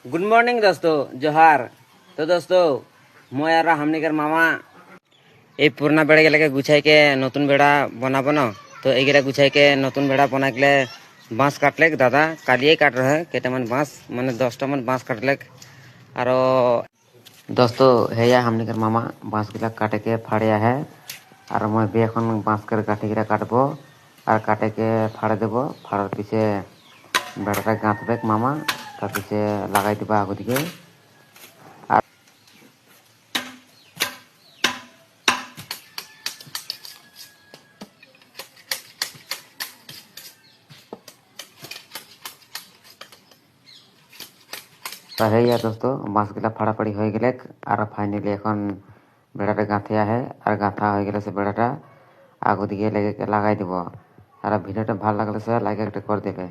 Good morning दोस्तों जोहार। तो दोस्तों मैं और हमनिकर मामा এই পুরনা বেড়া গেলে গুছাইকে নতুন বেড়া বানাবো না। তো এইগুলা গুছাইকে নতুন বেড়া বানাইলে বাঁশ কাটলে দাদা কালিয়ে কাট রহে কেটামান বাঁশ মানে 10টা মান বাঁশ কাটলে আর दोस्तों हैया हमनिकर मामा बाँस गिला काटे के फाड़िया है और मैं भी এখন बाँस कर काटे गिला काटबो और काटे के फाड़े देबो फाड़ार पीछे बेड़ाटा गाँथबेक मामा तार पीछे लागाई दिबा आगो दिके तो हैया दोस्तों बाँस गिला फाड़ाफाड़ी हो गेले और फाइनली এখন বেড়াটা গাঁথিয়া है और গাঁথা হয়ে গেলে সে বেড়াটা আগো দিকে লাগাই দিব। আর ভিডিওটা ভালো লাগলে সে লাইক একটা করে দেবে।